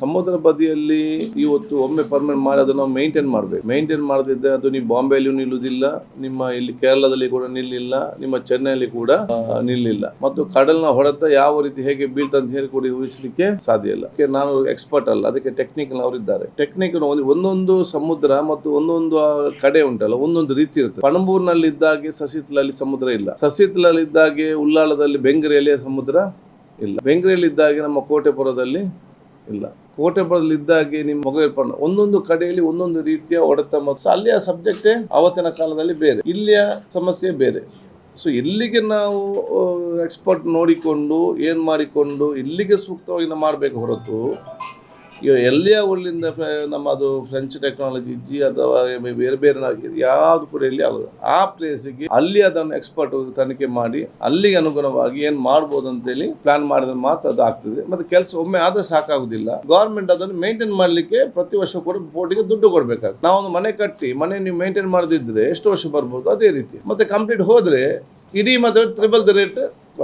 ಸಮುದ್ರ ಬದಿಯಲ್ಲಿ ಇವತ್ತು ಒಮ್ಮೆ ಪರ್ಮನೆಂಟ್ ಮಾಡಿ ಅದನ್ನು ನಾವು ಮೇಂಟೈನ್ ಮಾಡಬೇಕು. ಮೇಂಟೈನ್ ಮಾಡದಿದ್ದರೆ ಅದು ನೀವು ಬಾಂಬೆಯಲ್ಲೂ ನಿಲ್ಲುವುದಿಲ್ಲ, ನಿಮ್ಮ ಇಲ್ಲಿ ಕೇರಳದಲ್ಲಿ ಕೂಡ ನಿಲ್ಲಿಲ್ಲ, ನಿಮ್ಮ ಚೆನ್ನೈಯಲ್ಲಿ ಕೂಡ ನಿಲ್ಲಿಲ್ಲ. ಮತ್ತು ಕಡಲ್ನ ಹೊಡೆತ ಯಾವ ರೀತಿ ಹೇಗೆ ಬೀಳ್ತಂತ ಹೇಳಿ ಕೂಡ ಊಹಿಸಲಿಕ್ಕೆ ಸಾಧ್ಯ ಇಲ್ಲ. ನಾನು ಎಕ್ಸ್ಪರ್ಟ್ ಅಲ್ಲ, ಅದಕ್ಕೆ ಟೆಕ್ನಿಕಲ್ ಅವರಿದ್ದಾರೆ. ಟೆಕ್ನಿಕ್ ಒಂದೊಂದು ಸಮುದ್ರ ಮತ್ತು ಒಂದೊಂದು ಕಡೆ ಉಂಟಲ್ಲ, ಒಂದೊಂದು ರೀತಿ ಇರುತ್ತೆ. ಪಣಂಬೂರಿನಲ್ಲಿ ಇದ್ದಾಗೆ ಸಸಿತ್ಲಲ್ಲಿ ಸಮುದ್ರ ಇಲ್ಲ, ಸಸಿತ್ಲಲ್ಲಿ ಇದ್ದಾಗೆ ಉಳ್ಳಾಳದಲ್ಲಿ ಬೆಂಗರೆಯಲ್ಲಿ ಸಮುದ್ರ ಇಲ್ಲ, ಬೆಂಗರೆಯಲ್ಲಿ ಇದ್ದಾಗೆ ನಮ್ಮ ಕೋಟೆಪುರದಲ್ಲಿ ಇಲ್ಲ, ಕೋಟೆಪುರದಲ್ಲಿ ಇದ್ದಾಗೆ ನಿಮ್ಮ ಮೊಗೇರ್ಪಣ್ಣ, ಒಂದೊಂದು ಕಡೆಯಲ್ಲಿ ಒಂದೊಂದು ರೀತಿಯ ಹೊಡೆತ ಮತ್ತು ಅಲ್ಲಿಯ ಸಬ್ಜೆಕ್ಟೇ ಆವತ್ತಿನ ಕಾಲದಲ್ಲಿ ಬೇರೆ, ಇಲ್ಲಿಯ ಸಮಸ್ಯೆ ಬೇರೆ. ಸೊ ಇಲ್ಲಿಗೆ ನಾವು ಎಕ್ಸ್ಪರ್ಟ್ ನೋಡಿಕೊಂಡು ಏನು ಮಾಡಿಕೊಂಡು ಇಲ್ಲಿಗೆ ಸೂಕ್ತವಾಗಿ ನಾವು ಮಾಡಬೇಕು ಹೊರತು ಎಲ್ಲಿಯ ಒಳ್ಳಿಂದ ನಮ್ಮದು ಫ್ರೆಂಚ್ ಟೆಕ್ನಾಲಜಿ ಇಜ್ಜಿ ಅಥವಾ ಬೇರೆ ಬೇರೆ ಯಾವುದು ಕೂಡ ಇಲ್ಲಿ ಆಗೋದು ಆ ಪ್ಲೇಸಿಗೆ ಅಲ್ಲಿ ಅದನ್ನು ಎಕ್ಸ್ಪರ್ಟ್ ತನಿಖೆ ಮಾಡಿ ಅಲ್ಲಿಗೆ ಅನುಗುಣವಾಗಿ ಏನು ಮಾಡ್ಬೋದು ಅಂತೇಳಿ ಪ್ಲಾನ್ ಮಾಡಿದ್ರೆ ಮಾತ್ರ ಅದು ಆಗ್ತದೆ. ಮತ್ತೆ ಕೆಲಸ ಒಮ್ಮೆ ಆದ್ರೆ ಸಾಕಾಗುದಿಲ್ಲ. ಗವರ್ಮೆಂಟ್ ಅದನ್ನು ಮೇಂಟೈನ್ ಮಾಡಲಿಕ್ಕೆ ಪ್ರತಿ ವರ್ಷ ಕೂಡ ಬೋರ್ಡಿಗೆ ದುಡ್ಡು ಕೊಡಬೇಕಾಗ್ತದೆ. ನಾವೊಂದು ಮನೆ ಕಟ್ಟಿ ಮನೆ ನೀವು ಮೇಂಟೈನ್ ಮಾಡದಿದ್ರೆ ಎಷ್ಟು ವರ್ಷ ಬರ್ಬೋದು ಅದೇ ರೀತಿ. ಮತ್ತೆ ಕಂಪ್ಲೀಟ್ ಹೋದ್ರೆ ಇಡೀ ಮತ್ತೆ ಟ್ರಿಬಲ್ ದ ರೇಟ್.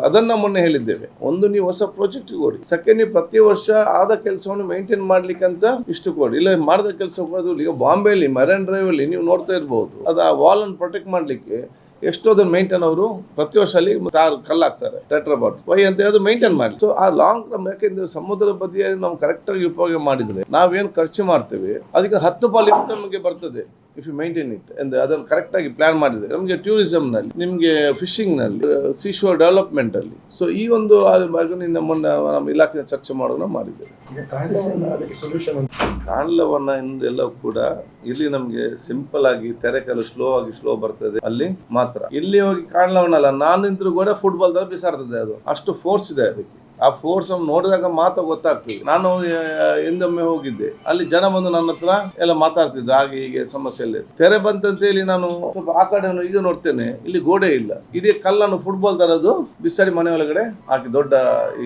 ಅದನ್ನ ಮೊನ್ನೆ ಹೇಳಿದ್ದೇವೆ. ಒಂದು ನೀವು ಹೊಸ ಪ್ರಾಜೆಕ್ಟ್ ಕೊಡಿ, ಸೆಕೆಂಡ್ ನೀವು ಪ್ರತಿ ವರ್ಷ ಆದ ಕೆಲಸವನ್ನು ಮೇಂಟೈನ್ ಮಾಡ್ಲಿಕ್ಕೆ ಅಂತ ಇಷ್ಟು ಕೊಡಿ. ಇಲ್ಲ ಮಾಡಿದ ಕೆಲಸ ಕೊಡೋದು. ಈಗ ಬಾಂಬೆಯಲ್ಲಿ ಮರೈನ್ ಡ್ರೈವ್ ಅಲ್ಲಿ ನೀವು ನೋಡ್ತಾ ಇರ್ಬೋದು, ಅದು ಆ ವಾಲ್ ಅನ್ನು ಪ್ರೊಟೆಕ್ಟ್ ಮಾಡ್ಲಿಕ್ಕೆ ಎಷ್ಟೋ ಅದನ್ನು ಮೇಂಟೈನ್ ಅವರು ಪ್ರತಿ ವರ್ಷ ಅಲ್ಲಿ ಕಲ್ಲಾಗ್ತಾರೆ ಟೆಟ್ರಾಪಾಟ್ ವೈ ಅಂತ ಹೇಳಿ ಮೇಂಟೈನ್ ಮಾಡಿ. ಸೊ ಆ ಲಾಂಗ್ ಟರ್ಮ್, ಯಾಕೆಂದ್ರೆ ಸಮುದ್ರ ಬದಿಯಲ್ಲಿ ನಾವು ಕರೆಕ್ಟ್ ಆಗಿ ಉಪಯೋಗ ಮಾಡಿದ್ರೆ ನಾವೇನು ಖರ್ಚು ಮಾಡ್ತೇವೆ ಅದಕ್ಕೆ 10 ಪಾಲು ನಮಗೆ ಬರ್ತದೆ. ಇಫ್ ಯು ಮೇಂಟೈನ್ ಇಟ್ ಅಂದ್ರೆ ಅದನ್ನು ಕರೆಕ್ಟ್ ಆಗಿ ಪ್ಲಾನ್ ಮಾಡಿದ್ರೆ ನಮಗೆ ಟೂರಿಸಂ ನಲ್ಲಿ, ನಿಮಗೆ ಫಿಶಿಂಗ್ ನಲ್ಲಿ, ಸೀಶೋರ್ ಡೆವಲಪ್ಮೆಂಟ್ ಅಲ್ಲಿ. ಸೊ ಈ ಒಂದು ಮೊನ್ನೆ ನಮ್ಮ ಇಲಾಖೆ ಚರ್ಚೆ ಮಾಡೋಣ ಮಾಡಿದ್ದೇವೆ. ಕಾಂಡ್ಲವನ್ನ ಎಲ್ಲ ಕೂಡ ಇಲ್ಲಿ ನಮ್ಗೆ ಸಿಂಪಲ್ ಆಗಿ ತೆರೆಕಲ್ಲು ಸ್ಲೋ ಬರ್ತದೆ ಅಲ್ಲಿ ಮಾತ್ರ. ಇಲ್ಲಿ ಹೋಗಿ ಕಾಂಡ್ಲವನ್ನಲ್ಲ, ನಾನು ನಿಂತರೂ ಕೂಡ ಫುಟ್ಬಾಲ್ ತರ ಬಿಸಾಡ್ತದೆ. ಅದು ಅಷ್ಟು ಫೋರ್ಸ್ ಇದೆ ಅದಕ್ಕೆ. ಆ ಫೋರ್ಸ್ ನೋಡಿದಾಗ ಮಾತ್ರ ಗೊತ್ತಾಗ್ತದೆ. ನಾನು ಎಂದೊಮ್ಮೆ ಹೋಗಿದ್ದೆ, ಅಲ್ಲಿ ಜನ ಬಂದು ನನ್ನ ಹತ್ರ ಎಲ್ಲ ಮಾತಾಡ್ತಿದ್ದು, ಹಾಗೆ ಹೀಗೆ ಸಮಸ್ಯೆ ಇಲ್ಲ. ತೆರೆ ಬಂತಂತ ಹೇಳಿ ನಾನು ಸ್ವಲ್ಪ ಆ ಕಡೆ ಈಗ ನೋಡ್ತೇನೆ, ಇಲ್ಲಿ ಗೋಡೆ ಇಲ್ಲ, ಇಡೀ ಕಲ್ಲನ್ನು ಫುಟ್ಬಾಲ್ ತರದು ಬಿಸಾಡಿ ಮನೆ ಒಳಗಡೆ ಹಾಕಿ ದೊಡ್ಡ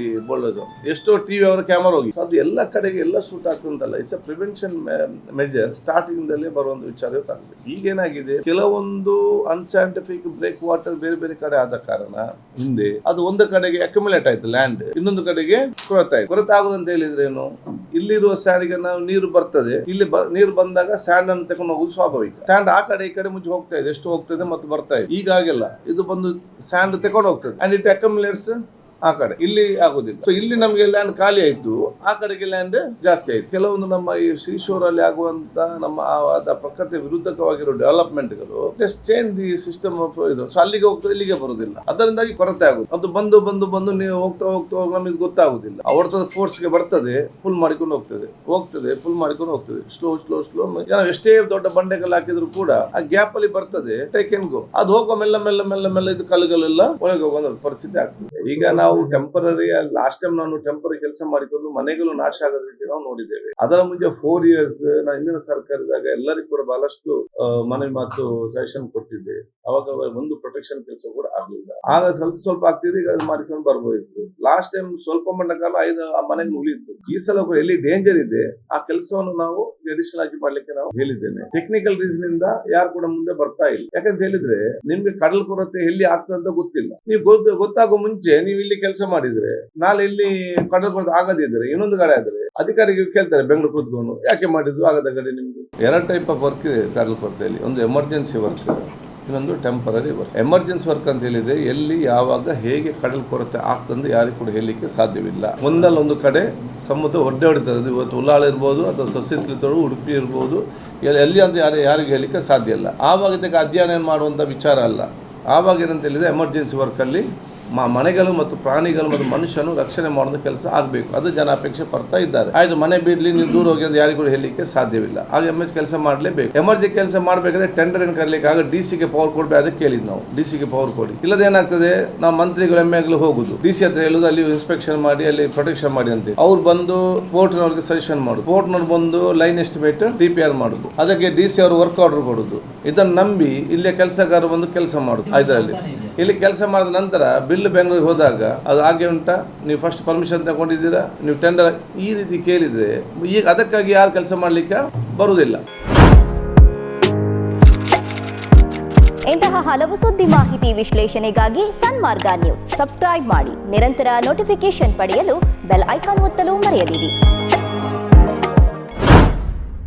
ಈ ಬೋಲ್ಡರ್ಸ್. ಎಷ್ಟೋ ಟಿವಿ ಅವರ ಕ್ಯಾಮರಾ ಹೋಗಿ ಅದು ಎಲ್ಲ ಕಡೆಗೆ ಎಲ್ಲ ಸೂಟ್ ಆಗ್ತಂತಲ್ಲ. It's a prevention measure. Starting ದಲ್ಲೇ ಬರುವಂತ ವಿಚಾರ ಗೊತ್ತಾಗ್ತದೆ. ಈಗೇನಾಗಿದೆ, ಕೆಲವೊಂದು ಅನ್ಸೈಂಟಿಫಿಕ್ ಬ್ರೇಕ್ ವಾಟರ್ ಬೇರೆ ಬೇರೆ ಕಡೆ ಆದ ಕಾರಣ ಹಿಂದೆ ಅದು ಒಂದು ಕಡೆಗೆ ಅಕ್ಯುಮುಲೇಟ್ ಆಯ್ತು ಲ್ಯಾಂಡ್, ಇನ್ನೊಂದು ಕಡೆಗೆ ಕೊರತೆ ಆಗುದಂತ ಹೇಳಿದ್ರೆ ಏನು, ಇಲ್ಲಿರುವ ಸ್ಯಾಂಡ್ಗೆ ನಾವು ನೀರು ಬರ್ತದೆ, ಇಲ್ಲಿ ನೀರು ಬಂದಾಗ ಸ್ಯಾಂಡ್ ಅನ್ನು ತಗೊಂಡು ಹೋಗುದು ಸ್ವಾಭಾವಿಕ. ಸ್ಯಾಂಡ್ ಆ ಕಡೆ ಈ ಕಡೆ ಮುಂಚೆ ಹೋಗ್ತಾ ಇದೆ, ಎಷ್ಟು ಹೋಗ್ತದೆ ಮತ್ತು ಬರ್ತಾ ಇದೆ. ಈಗಾಗಿಲ್ಲ, ಇದು ಬಂದು ಸ್ಯಾಂಡ್ ತಗೊಂಡು ಹೋಗ್ತದೆ ಅಂಡ್ ಇಟ್ ಅಕ್ಯುಮುಲೇಟ್ಸ್ ಆ ಕಡೆ. ಇಲ್ಲಿ ಆಗುದಿಲ್ಲ. ಸೊ ಇಲ್ಲಿ ನಮಗೆ ಲ್ಯಾಂಡ್ ಖಾಲಿ ಆಯ್ತು, ಆ ಕಡೆಗೆ ಲ್ಯಾಂಡ್ ಜಾಸ್ತಿ ಆಯ್ತು. ಕೆಲವೊಂದು ನಮ್ಮ ಈ ಸೀಶೋರ್ ಅಲ್ಲಿ ಆಗುವಂತ ನಮ್ಮ ಪ್ರಕೃತಿ ವಿರುದ್ಧವಾಗಿರೋ ಡೆವಲಪ್ಮೆಂಟ್ಗಳು ಚೇಂಜ್ ದಿ ಸಿಸ್ಟಮ್ ಆಫ್ ಇದು. ಸೊ ಅಲ್ಲಿಗೆ ಹೋಗ್ತದೆ, ಇಲ್ಲಿಗೆ ಬರುದಿಲ್ಲ. ಅದರಿಂದಾಗಿ ಕೊರತೆ ಆಗುದು. ಅದು ಬಂದು ನೀವು ಹೋಗ್ತಾ ನಮಗೆ ಗೊತ್ತಾಗುದಿಲ್ಲ. ಅವ್ರ ಫೋರ್ಸ್ಗೆ ಬರ್ತದೆ, ಫುಲ್ ಮಾಡಿಕೊಂಡು ಹೋಗ್ತದೆ, ಫುಲ್ ಮಾಡಿಕೊಂಡು ಹೋಗ್ತದೆ. ಸ್ಲೋ ನಾವು ಎಷ್ಟೇ ದೊಡ್ಡ ಬಂಡೆಗಳು ಹಾಕಿದ್ರು ಕೂಡ ಆ ಗ್ಯಾಪ್ ಅಲ್ಲಿ ಬರ್ತದೆ, ಟೇಕ್ ಅಂಡ್ ಗೋ. ಅದು ಹೋಗೋ ಮೆಲ್ಲ ಇದು ಕಲ್ಲುಗಳೆಲ್ಲ ಒಳಗೆ ಹೋಗೋ ಪರಿಸ್ಥಿತಿ ಆಗ್ತದೆ. ಈಗ ನಾವು ಟೆಂಪರರಿ, ಲಾಸ್ಟ್ ಟೈಮ್ ನಾನು ಟೆಂಪರರಿ ಕೆಲಸ ಮಾಡಿಕೊಂಡು ಮನೆಗಳು ನಾಶ ಆಗದ ರೀತಿ ನಾವು ನೋಡಿದ್ದೇವೆ. ಅದರ ಮುಂಚೆ 4 years ನಾನು ಹಿಂದಿನ ಸರ್ಕಾರದಾಗ ಎಲ್ಲರಿಗೂ ಕೂಡ ಬಹಳಷ್ಟು ಮನೆ ಮತ್ತು ಸಜೆಷನ್ ಕೊಟ್ಟಿದ್ದೆ. ಅವಾಗ ಒಂದು ಪ್ರೊಟೆಕ್ಷನ್ ಕೆಲಸ ಕೂಡ ಆಗಲಿಲ್ಲ. ಆಗ ಸ್ವಲ್ಪ ಆಗ್ತಿದೆ, ಈಗ ಅದು ಮಾಡಿಕೊಂಡು ಬರ್ಬೋದಿತ್ತು. ಲಾಸ್ಟ್ ಟೈಮ್ ಸ್ವಲ್ಪ ಮಟ್ಟ ಕಾಲ 5 ಮನೆಗೆ ಉಳಿಯಿತು. ಈ ಸಲ ಎಲ್ಲಿ ಡೇಂಜರ್ ಇದೆ ಆ ಕೆಲಸವನ್ನು ನಾವು ಅಡಿಷನಲ್ ಆಗಿ ಮಾಡ್ಲಿಕ್ಕೆ ನಾವು ಹೇಳಿದ್ದೇನೆ. ಟೆಕ್ನಿಕಲ್ ರೀಸನ್ ಇಂದ ಯಾರು ಕೂಡ ಮುಂದೆ ಬರ್ತಾ ಇಲ್ಲ. ಯಾಕಂತ ಹೇಳಿದ್ರೆ ನಿಮ್ಗೆ ಕಡಲ್ ಕೊರತೆ ಎಲ್ಲಿ ಆಗ್ತದೆ ಅಂತ ಗೊತ್ತಿಲ್ಲ. ನೀವು ಗೊತ್ತಾಗೋ ಮುಂಚೆ ನೀವು ಇಲ್ಲಿ ಕೆಲಸ ಮಾಡಿದ್ರೆ ನಾಳೆ ಇಲ್ಲಿ ಕಡಲ್ ಕೊರತೆ ಆಗದಿದ್ರೆ ಇನ್ನೊಂದು ಕಡೆ ಆದ್ರೆ ಅಧಿಕಾರಿಗಳು ಕೇಳ್ತಾರೆ ಬೆಂಗಳೂರು ಕೂತ್ಕೊಂಡು, ಯಾಕೆ ಮಾಡಿದ್ರು ಆಗದ ಕಡೆ. ನಿಮ್ಗೆ 2 ಟೈಪ್ ಆಫ್ ವರ್ಕ್ ಇದೆ ಕಡಲ್ ಕೊರತೆಯಲ್ಲಿ. ಒಂದು ಎಮರ್ಜೆನ್ಸಿ ವರ್ಕ್, ಇನ್ನೊಂದು ಟೆಂಪರರಿ ವರ್ಕ್. ಎಮರ್ಜೆನ್ಸಿ ವರ್ಕ್ ಅಂತ ಹೇಳಿದ್ರೆ ಎಲ್ಲಿ ಯಾವಾಗ ಹೇಗೆ ಕಡಲ್ ಕೊರತೆ ಆಗ್ತಂದ್ರೆ ಯಾರಿಗೂ ಕೂಡ ಹೇಳಲಿಕ್ಕೆ ಸಾಧ್ಯವಿಲ್ಲ. ಒಂದಲ್ಲೊಂದು ಕಡೆ ಸಮುದ್ರ ಒಡ್ಡೆ ಹೊಡಿತದೆ. ಇವತ್ತು ಉಳ್ಳಾಳ ಇರ್ಬೋದು ಅಥವಾ ಸಸ್ಯತ್ಲತೋಡು ಉಡುಪಿ ಇರ್ಬೋದು, ಎಲ್ಲಿ ಅಂತ ಯಾರಿಗೆ ಹೇಳಲಿಕ್ಕೆ ಸಾಧ್ಯ ಇಲ್ಲ. ಆವಾಗ ಇದಕ್ಕೆ ಅಧ್ಯಯನ ಮಾಡುವಂಥ ವಿಚಾರ ಅಲ್ಲ. ಆವಾಗ ಏನಂತ ಹೇಳಿದ್ರೆ ಎಮರ್ಜೆನ್ಸಿ ವರ್ಕಲ್ಲಿ ಮನೆಗಳು ಮತ್ತು ಪ್ರಾಣಿಗಳು ಮತ್ತು ಮನುಷ್ಯನು ರಕ್ಷಣೆ ಮಾಡೋದು ಕೆಲಸ ಆಗಬೇಕು. ಅದು ಜನ ಅಪೇಕ್ಷೆ ಪಡ್ತಾ ಇದ್ದಾರೆ. ಆಯ್ತು, ಮನೆ ಬೀರ್ಲಿ, ನೀವು ದೂರ ಹೋಗಿ ಅಂತ ಯಾರಿಗೂ ಹೇಳಲಿಕ್ಕೆ ಸಾಧ್ಯವಿಲ್ಲ. ಆಗ ಕೆಲಸ ಮಾಡಲೇಬೇಕು. ಎಮರ್ಜೆನ್ಸಿ ಕೆಲಸ ಮಾಡಬೇಕಾದ್ರೆ ಟೆಂಡರ್ ಏನು ಕರೀಲಿಕ್ಕೆ ಆಗ ಡಿಸಿಗೆ ಪವರ್ ಕೊಡಬೇಕು. ಅದಕ್ಕೆ ಕೇಳಿದ್ ನಾವು, ಡಿಸಿಗೆ ಪವರ್ ಕೊಡಿ. ಇಲ್ಲದೇನಾಗ್ತದೆ, ನಾವು ಮಂತ್ರಿಗಳು ಎಮ್ಮೆಗಳು ಹೋಗುದು ಡಿಸಿ ಹತ್ರ ಹೇಳುದು, ಅಲ್ಲಿ ಇನ್ಸ್ಪೆಕ್ಷನ್ ಮಾಡಿ ಅಲ್ಲಿ ಪ್ರೊಟೆಕ್ಷನ್ ಮಾಡಿ ಅಂತ. ಅವ್ರು ಬಂದು ಪೋರ್ಟ್ನವ್ರಿಗೆ ಸಜೆಷನ್ ಮಾಡುದು, ಪೋರ್ಟ್ನವ್ರು ಬಂದು ಲೈನ್ ಎಸ್ಟಿಮೇಟ್ DPR ಮಾಡುದು, ಅದಕ್ಕೆ DC ಅವರು ವರ್ಕ್ ಆರ್ಡರ್ ಕೊಡುದು. ಇದನ್ನು ನಂಬಿ ಇಲ್ಲೇ ಕೆಲಸಗಾರರು ಬಂದು ಕೆಲಸ ಮಾಡುದು. ಇದರಲ್ಲಿ ಇಲ್ಲಿ ಕೆಲಸ ಮಾಡಿದ ನಂತರ ಬಿಲ್ ಬೆಂಗಳೂರಿಗೆ ಹೋದಾಗ ಅದು ಹಾಗೆ ಉಂಟಾ, ನೀವು ಫಸ್ಟ್ ಪರ್ಮಿಷನ್ ತಗೊಂಡಿದ್ದೀರಾ, ನೀವು ಟೆಂಡರ್ ಈ ರೀತಿ ಕೇಳಿದ್ರೆ ಈಗ ಅದಕ್ಕಾಗಿ ಯಾರು ಕೆಲಸ ಮಾಡಲಿಕ್ಕೆ ಬರುವುದಿಲ್ಲ. ಇಂತಹ ಹಲವು ಸುದ್ದಿ ಮಾಹಿತಿ ವಿಶ್ಲೇಷಣೆಗಾಗಿ ಸನ್ಮಾರ್ಗ ನ್ಯೂಸ್ ಸಬ್ಸ್ಕ್ರೈಬ್ ಮಾಡಿ. ನಿರಂತರ ನೋಟಿಫಿಕೇಶನ್ ಪಡೆಯಲು ಬೆಲ್ ಐಕಾನ್ ಒತ್ತಲು ಮರೆಯದಿರಿ.